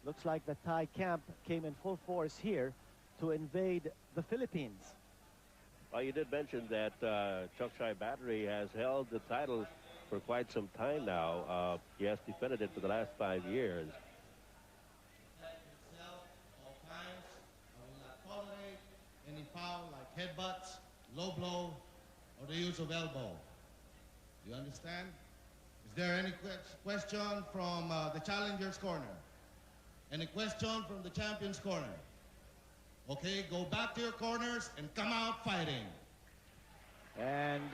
Looks like the Thai camp came in full force here to invade the Philippines. Well, you did mention that Chokchai Battery has held the title for quite some time now. He has defended it for the last 5 years. All times. I will not tolerate any foul like headbutts, low blow, or the use of elbow. You understand? Is there any question from the challenger's corner? Any question from the champion's corner? Okay, go back to your corners and come out fighting. And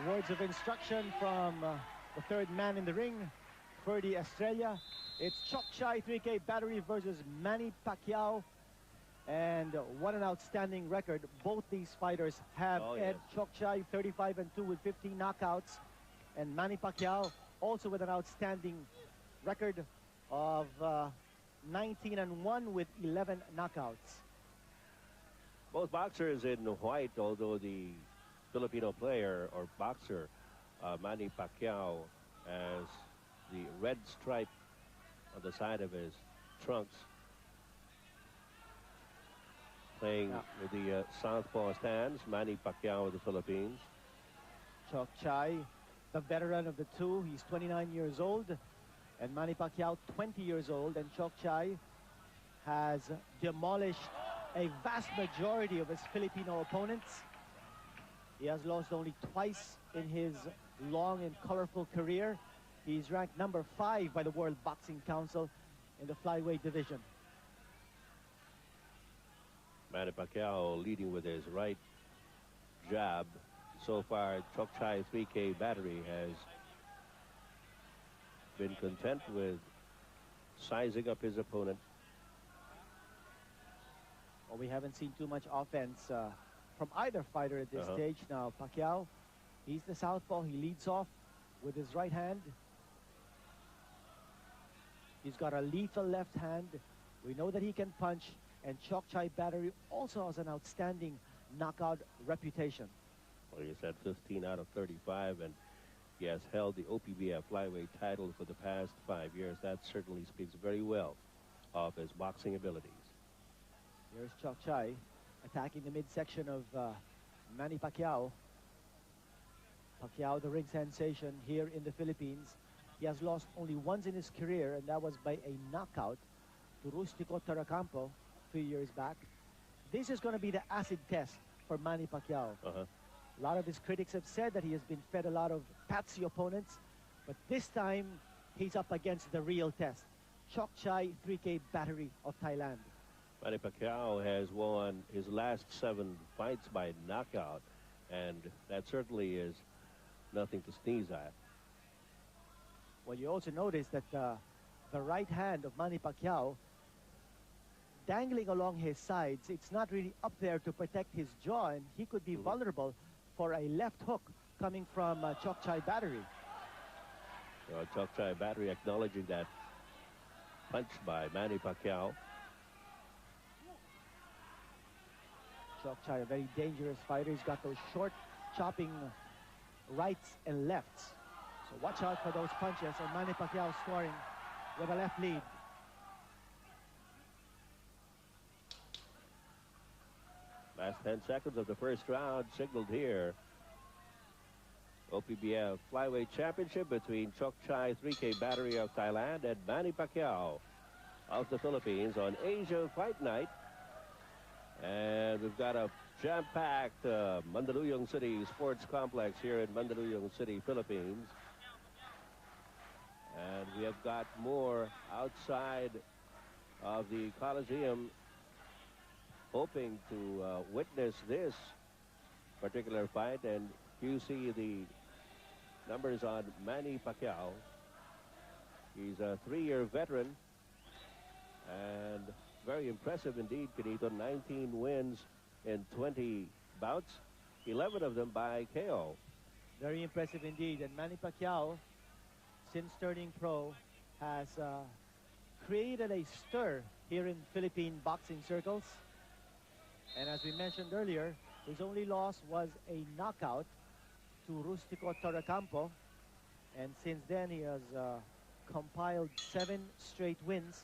words of instruction from the third man in the ring, Ferdinand Estrella. It's Chokchai 3K Battery versus Manny Pacquiao. And what an outstanding record both these fighters have. Ed Chokchai 35-2 with 15 knockouts. And Manny Pacquiao also with an outstanding record of 19-1 with 11 knockouts. Both boxers in white, although the Filipino player or boxer, Manny Pacquiao, has the red stripe on the side of his trunks. Playing with the southpaw stance, Manny Pacquiao of the Philippines. Chokchai, the veteran of the two, he's 29 years old. And Manny Pacquiao, 20 years old. And Chokchai has demolished a vast majority of his Filipino opponents. He has lost only twice in his long and colorful career. He's ranked number 5 by the World Boxing Council in the flyweight division. Manny Pacquiao leading with his right jab. So far, Chokchai 3K Battery has been content with sizing up his opponent. Well, we haven't seen too much offense from either fighter at this stage. Now, Pacquiao, he's the southpaw. He leads off with his right hand. He's got a lethal left hand. We know that he can punch. And Chokchai Battery also has an outstanding knockout reputation. Well, he's had 15 out of 35, and he has held the OPBF flyweight title for the past 5 years. That certainly speaks very well of his boxing abilities. Here's Chokchai attacking the midsection of Manny Pacquiao. Pacquiao, the ring sensation here in the Philippines. He has lost only once in his career, and that was by a knockout to Rustico Taracampo 3 years back. This is going to be the acid test for Manny Pacquiao. A lot of his critics have said that he has been fed a lot of patsy opponents, but this time he's up against the real test. Chokchai 3K Battery of Thailand. Manny Pacquiao has won his last 7 fights by knockout, and that certainly is nothing to sneeze at. Well, you also notice that the right hand of Manny Pacquiao dangling along his sides. It's not really up there to protect his jaw, and he could be vulnerable for a left hook coming from Chokchai Battery. Chokchai Battery acknowledging that punch by Manny Pacquiao. Chokchai, a very dangerous fighter. He's got those short chopping rights and lefts. So watch out for those punches. And Manny Pacquiao scoring with a left lead. Last 10 seconds of the first round signaled here. OPBF Flyweight Championship between Chokchai 3K Battery of Thailand and Manny Pacquiao of the Philippines on Asia Fight Night. And we've got a jam-packed Mandaluyong City Sports Complex here in Mandaluyong City, Philippines. And we have got more outside of the Coliseum hoping to witness this particular fight. And you see the numbers on Manny Pacquiao. He's a 3-year veteran and very impressive indeed, Canito. 19 wins in 20 bouts, 11 of them by KO. Very impressive indeed. And Manny Pacquiao, since turning pro, has created a stir here in Philippine boxing circles. And as we mentioned earlier, his only loss was a knockout to Rustico Taracampo. And since then, he has compiled 7 straight wins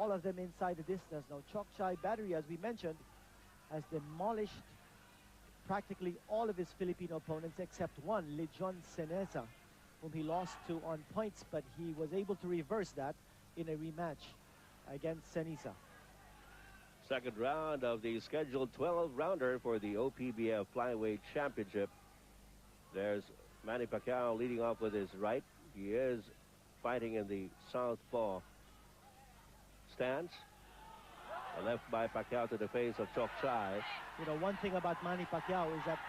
all of them inside the distance. Now, Chokchai Battery, as we mentioned, has demolished practically all of his Filipino opponents except one, Lejon Seneza, whom he lost to on points, but he was able to reverse that in a rematch against Seneza. Second round of the scheduled 12-rounder for the OPBF Flyweight Championship. There's Manny Pacquiao leading off with his right. He is fighting in the southpaw stance. A left by Pacquiao to the face of Chokchai. You know, one thing about Manny Pacquiao is that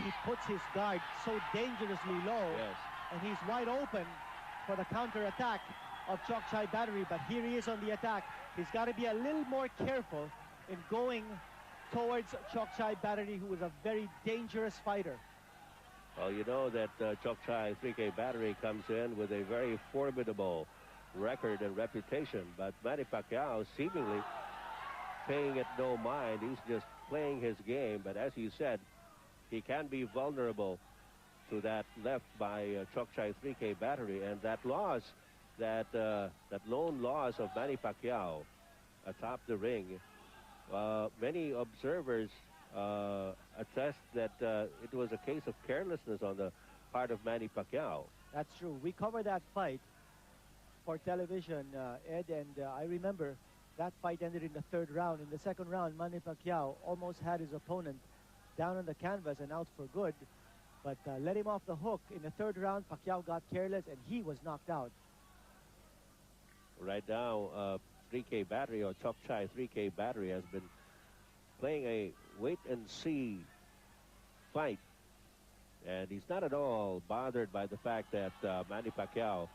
he puts his guard so dangerously low, Yes. and he's wide open for the counter-attack of Chokchai Battery, but here he is on the attack. He's got to be a little more careful in going towards Chokchai Battery, who is a very dangerous fighter. Well, you know that Chokchai 3K Battery comes in with a very formidable record and reputation, but Manny Pacquiao seemingly paying it no mind. He's just playing his game, but as you said, he can be vulnerable to that left by Chokchai 3K Battery, and that loss, that lone loss of Manny Pacquiao atop the ring, many observers attest that it was a case of carelessness on the part of Manny Pacquiao. That's true. We covered that fight for television, Ed, and I remember that fight ended in the third round. In the second round, Manny Pacquiao almost had his opponent down on the canvas and out for good, but let him off the hook. In the third round, Pacquiao got careless and he was knocked out. Right now, 3K Battery, or Chokchai 3K Battery, has been playing a wait-and-see fight, and he's not at all bothered by the fact that Manny Pacquiao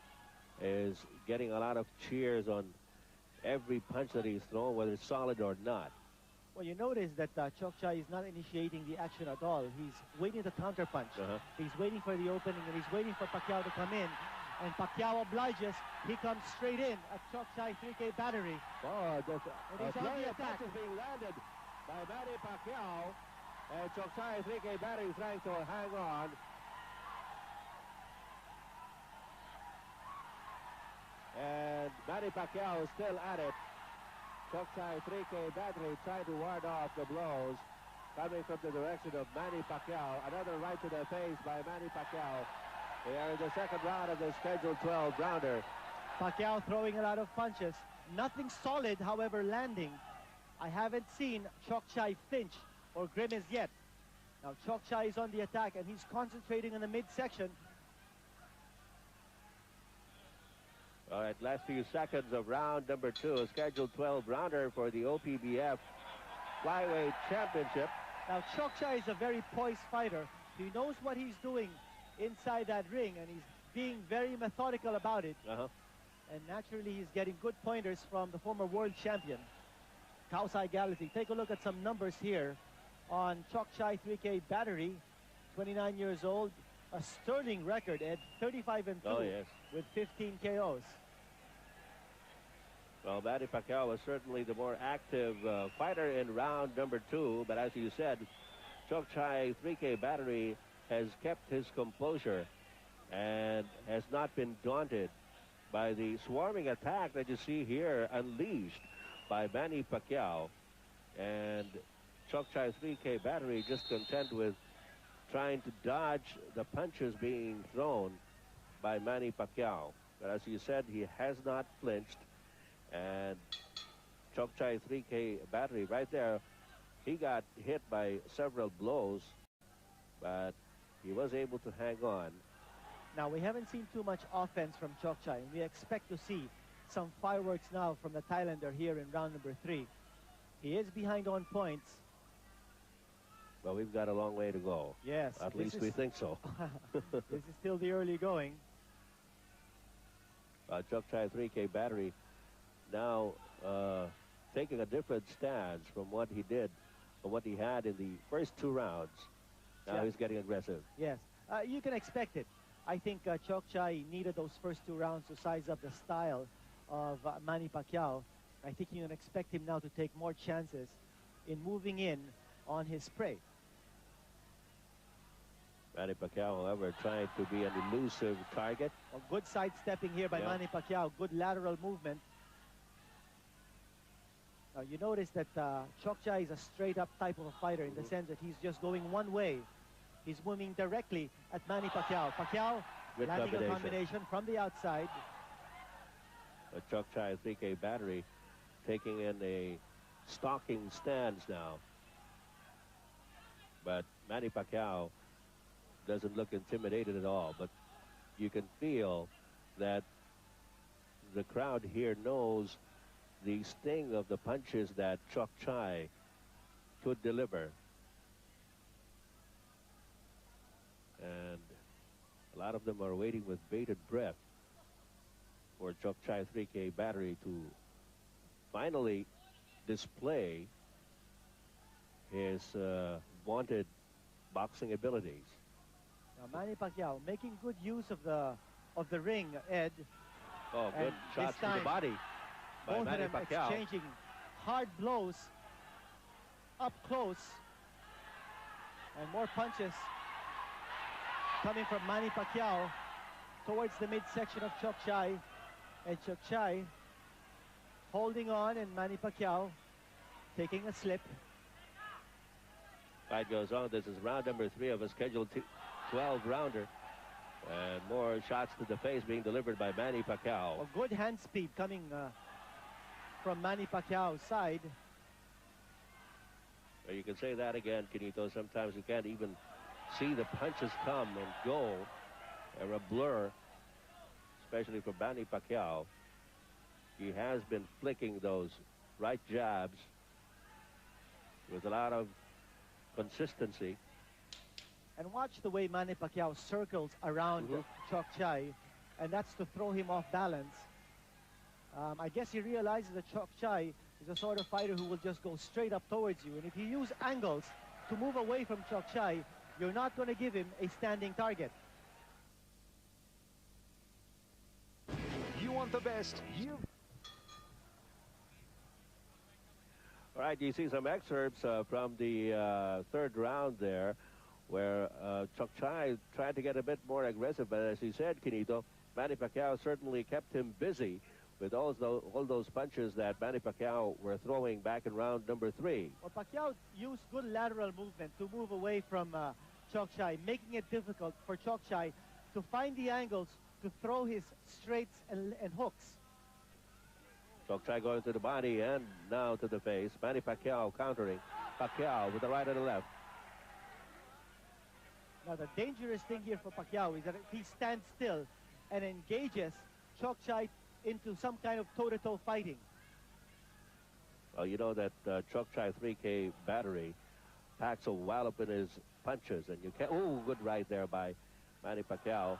is getting a lot of cheers on every punch that he's thrown, whether it's solid or not. Well, you notice that Chokchai is not initiating the action at all. He's waiting to counterpunch. He's waiting for the opening, and he's waiting for Pacquiao to come in. And Pacquiao obliges. He comes straight in at Chokchai 3K Battery. Oh, And he's on the attack. is being landed by Manny Pacquiao, and Chokchai 3K Battery trying to hang on. And Manny Pacquiao is still at it. Chokchai 3K Battery trying to ward off the blows coming from the direction of Manny Pacquiao. Another right to the face by Manny Pacquiao. We are in the second round of the scheduled 12-rounder. Pacquiao throwing a lot of punches. Nothing solid, however, landing. I haven't seen Chokchai flinch or grimace yet. Now Chokchai is on the attack, and he's concentrating on the midsection. All right, last few seconds of round number 2, a scheduled 12-rounder for the OPBF Flyweight Championship. Now Chokchai is a very poised fighter. He knows what he's doing inside that ring, and he's being very methodical about it. And naturally, he's getting good pointers from the former world champion, Kausai Galaxy. Take a look at some numbers here on Chokchai 3K Battery, 29 years old, a sterling record at 35-2 with 15 KOs. Well, Manny Pacquiao was certainly the more active fighter in round number 2, but as you said, Chokchai 3K Battery has kept his composure and has not been daunted by the swarming attack that you see here unleashed by Manny Pacquiao. And Chokchai 3K Battery just content with trying to dodge the punches being thrown by Manny Pacquiao. But as you said, he has not flinched. And Chokchai 3K Battery right there, he got hit by several blows, but he was able to hang on. Now, we haven't seen too much offense from Chokchai, and we expect to see some fireworks now from the Thailander here in round number 3. He is behind on points. Well, we've got a long way to go. Yes. At least we think so. This is still the early going. Chokchai 3K Battery now taking a different stance from what he did, from what he had in the first 2 rounds. Now he's getting aggressive. Yes. You can expect it. I think Chokchai needed those first 2 rounds to size up the style of Manny Pacquiao. I think you can expect him now to take more chances in moving in on his prey. Manny Pacquiao, however, trying to be an elusive target. A good sidestepping here by Manny Pacquiao. Good lateral movement. You notice that Chokchai is a straight-up type of a fighter in the sense that he's just going one way. He's moving directly at Manny Pacquiao. Pacquiao Good landing a combination from the outside. A Chokchai 3K battery taking in a stalking stance now. But Manny Pacquiao doesn't look intimidated at all. But you can feel that the crowd here knows the sting of the punches that Chokchai could deliver. And a lot of them are waiting with bated breath for Chokchai 3K battery to finally display his vaunted boxing abilities. Now Manny Pacquiao making good use of the ring, Ed. Oh, good shots to the body by both Manny of them Pacquiao. Exchanging hard blows up close, and more punches coming from Manny Pacquiao towards the midsection of Chokchai, and Chokchai holding on, and Manny Pacquiao taking a slip. Fight goes on. This is round number 3 of a scheduled 12-rounder. And more shots to the face being delivered by Manny Pacquiao. A good hand speed coming from Manny Pacquiao's side. Well, you can say that again, Quinito. Sometimes you can't even see the punches come and go. They're a blur, especially for Manny Pacquiao. He has been flicking those right jabs with a lot of consistency. And watch the way Manny Pacquiao circles around Chokchai, and that's to throw him off balance. I guess he realizes that Chokchai is the sort of fighter who will just go straight up towards you. And if you use angles to move away from Chokchai, you're not going to give him a standing target. You want the best. All right, you see some excerpts from the third round there, where Chokchai tried to get a bit more aggressive, but as he said, Quinito, Manny Pacquiao certainly kept him busy with all those punches that Manny Pacquiao were throwing back in round number 3. Well, Pacquiao used good lateral movement to move away from Chokchai, making it difficult for Chokchai to find the angles to throw his straights and hooks. Chokchai going to the body and now to the face. Manny Pacquiao countering. Pacquiao with the right and the left. Now, the dangerous thing here for Pacquiao is that if he stands still and engages Chokchai into some kind of toe-to-toe fighting. Well, you know that Chokchai 3K battery packs a wallop in his punches, and you can't... Oh, good right there by Manny Pacquiao.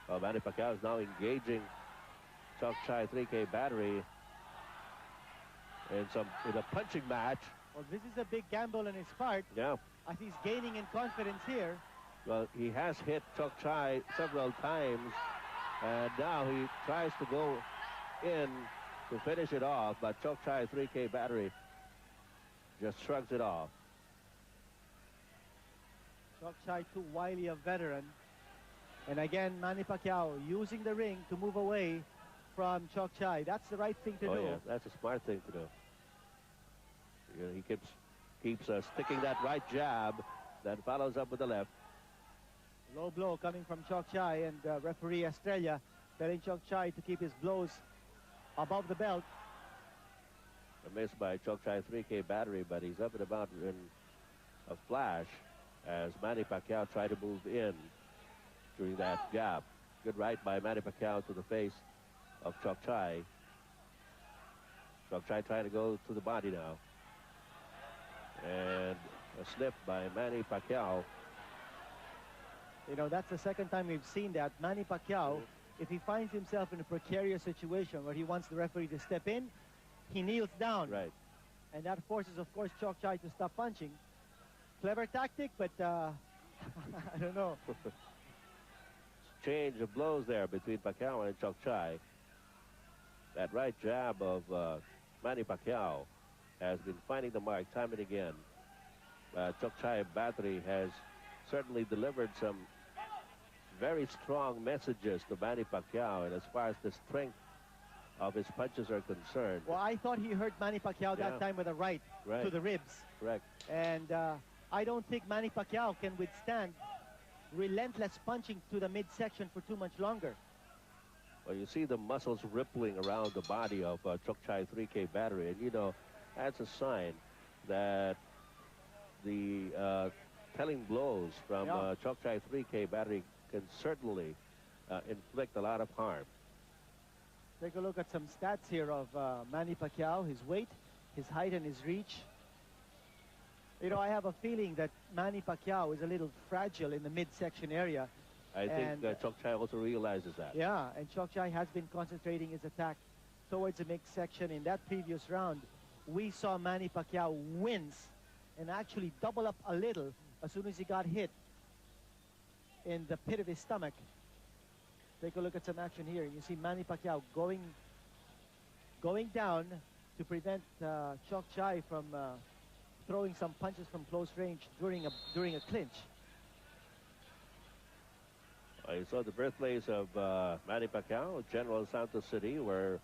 Well, Manny Pacquiao is now engaging Chokchai 3K battery in a punching match. Well, this is a big gamble on his part. Yeah. As he's gaining in confidence here. Well, he has hit Chokchai several times, and now he tries to go in to finish it off, but Chokchai 3K battery just shrugs it off. Chokchai too wily a veteran. And again, Manny Pacquiao using the ring to move away from Chokchai. That's the right thing to do. Yeah, that's a smart thing to do. You know, he keeps sticking that right jab, then follows up with the left. Low blow coming from Chokchai, and referee Estrella telling Chokchai to keep his blows above the belt. A miss by Chokchai 3K battery, but he's up and about in a flash as Manny Pacquiao tried to move in during that jab. Good right by Manny Pacquiao to the face of Chokchai. Chokchai trying to go to the body now. And a slip by Manny Pacquiao. You know, that's the second time we've seen that. Manny Pacquiao, if he finds himself in a precarious situation where he wants the referee to step in, he kneels down. Right. And that forces, of course, Chokchai to stop punching. Clever tactic, but I don't know. Change of blows there between Pacquiao and Chokchai. That right jab of Manny Pacquiao has been finding the mark time and again. Chokchai battery has certainly delivered some very strong messages to Manny Pacquiao, and as far as the strength of his punches are concerned. Well, I thought he hurt Manny Pacquiao that time with a right to the ribs. Correct. And I don't think Manny Pacquiao can withstand relentless punching to the midsection for too much longer. Well, you see the muscles rippling around the body of Chokchai 3K battery, and you know, that's a sign that the telling blows from Chokchai 3K battery can certainly inflict a lot of harm. Take a look at some stats here of Manny Pacquiao, his weight, his height, and his reach. You know, I have a feeling that Manny Pacquiao is a little fragile in the midsection area. I think Chokchai also realizes that. Yeah, and Chokchai has been concentrating his attack towards the midsection. In that previous round, we saw Manny Pacquiao wince and actually double up a little as soon as he got hit in the pit of his stomach. Take a look at some action here. You see Manny Pacquiao going down to prevent Chokchai from throwing some punches from close range during a clinch. I saw the birthplace of Manny Pacquiao, General Santos City, where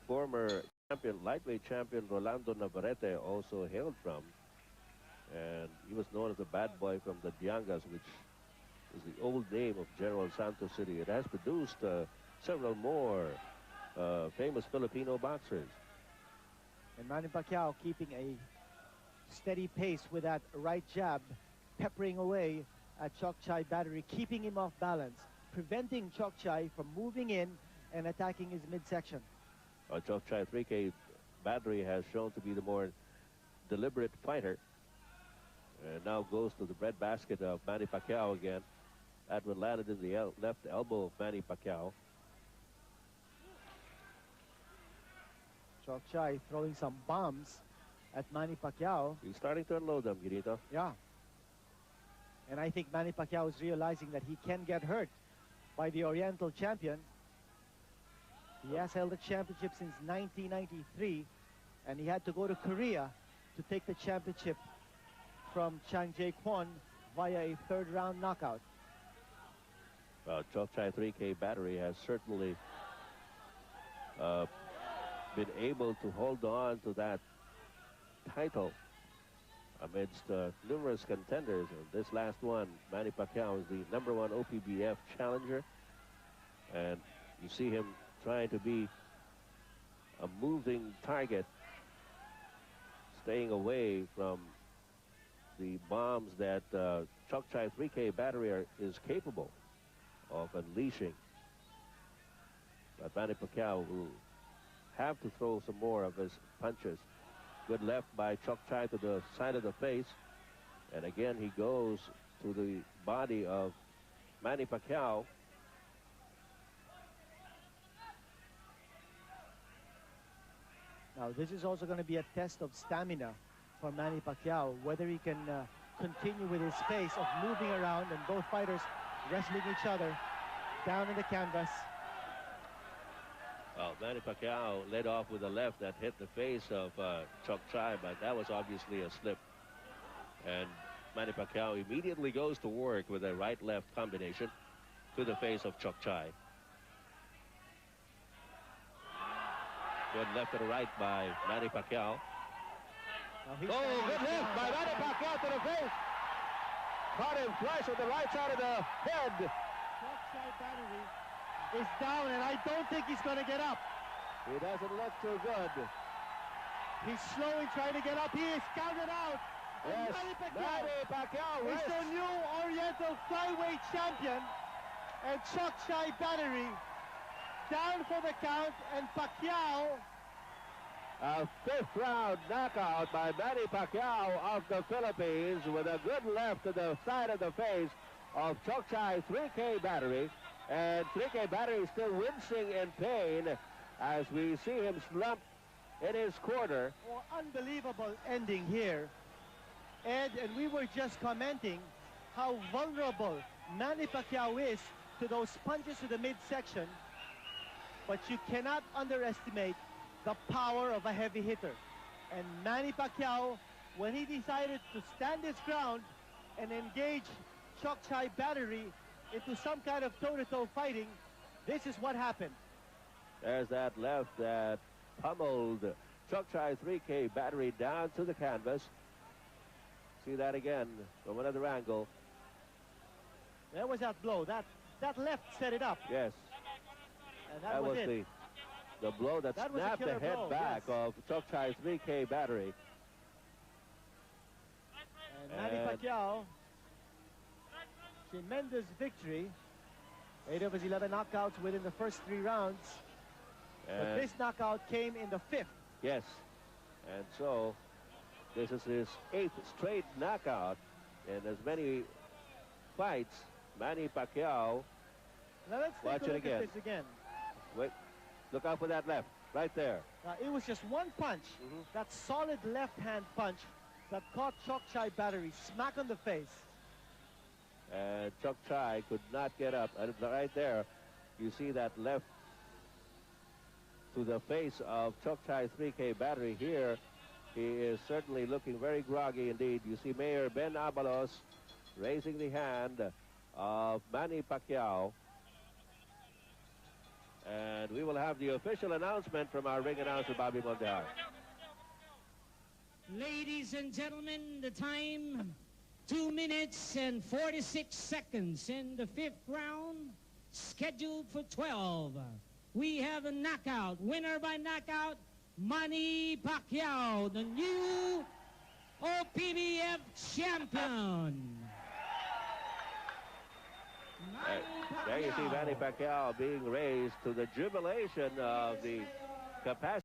former lightweight champion Rolando Navarrete also hailed from. And he was known as the bad boy from the Diangas, which is the old name of General Santos City. It has produced several more famous Filipino boxers. And Manny Pacquiao keeping a steady pace with that right jab, peppering away at Chokchai battery, keeping him off balance, preventing Chokchai from moving in and attacking his midsection. Chokchai 3K battery has shown to be the more deliberate fighter. And now goes to the breadbasket of Manny Pacquiao again. That one landed in the left elbow of Manny Pacquiao. Chokchai throwing some bombs at Manny Pacquiao. He's starting to unload them, Guirito. Yeah. And I think Manny Pacquiao is realizing that he can get hurt by the Oriental champion. He has held the championship since 1993, and he had to go to Korea to take the championship from Chang Jae-kwon via a third-round knockout. Well, Chokchai 3K battery has certainly been able to hold on to that title amidst numerous contenders. And this last one, Manny Pacquiao, is the #1 OPBF challenger. And you see him trying to be a moving target, staying away from the bombs that Chokchai 3K battery is capable of unleashing. But Manny Pacquiao will have to throw some more of his punches. Good left by Chokchai to the side of the face. And again, he goes to the body of Manny Pacquiao. Now, this is also going to be a test of stamina for Manny Pacquiao, whether he can continue with his pace of moving around and both fighters wrestling each other down in the canvas. Well, Manny Pacquiao led off with a left that hit the face of Chokchai, but that was obviously a slip. And Manny Pacquiao immediately goes to work with a right-left combination to the face of Chokchai. Good left to the right by Manny Pacquiao. Good left by Manny Pacquiao to the face. Caught him flush with the right side of the head. Chokchai battery is down, and I don't think he's going to get up. He doesn't look too good. He's slowly trying to get up. He is counted out. Yes, Manny Pacquiao is the new Oriental Flyweight champion. And Chokchai battery down for the count, and Pacquiao. A fifth-round knockout by Manny Pacquiao of the Philippines with a good left to the side of the face of Chokchai 3K battery. And 3K battery is still wincing in pain as we see him slump in his corner. Oh, unbelievable ending here. Ed, and we were just commenting how vulnerable Manny Pacquiao is to those punches to the midsection. But you cannot underestimate the power of a heavy hitter. And Manny Pacquiao, when he decided to stand his ground and engage Chokchai battery into some kind of toe-to-toe fighting, this is what happened. There's that left that pummeled Chokchai 3K battery down to the canvas. See that again from another angle. There was that blow. That left set it up. Yes. And that was it. the blow that snapped the head blow, back of Chokchai 3K battery. And Manny Pacquiao, tremendous victory. 8 of his 11 knockouts within the first 3 rounds. But this knockout came in the 5th. Yes. And so this is his 8th straight knockout in as many fights. Manny Pacquiao. Now let's watch take a it look again. at this again. Wait. Look out for that left. Right there. It was just one punch. That solid left-hand punch that caught Chokchai battery smack on the face. And Chokchai could not get up. And right there, you see that left to the face of Chokchai 3K battery here. He is certainly looking very groggy indeed. You see Mayor Ben Abalos raising the hand of Manny Pacquiao. And we will have the official announcement from our ring announcer, Bobby Mondejar. Ladies and gentlemen, the time, 2 minutes and 46 seconds in the 5th round, scheduled for 12. We have a knockout, winner by knockout, Manny Pacquiao, the new OPBF champion. There you see Manny Pacquiao being raised to the jubilation of the capacity.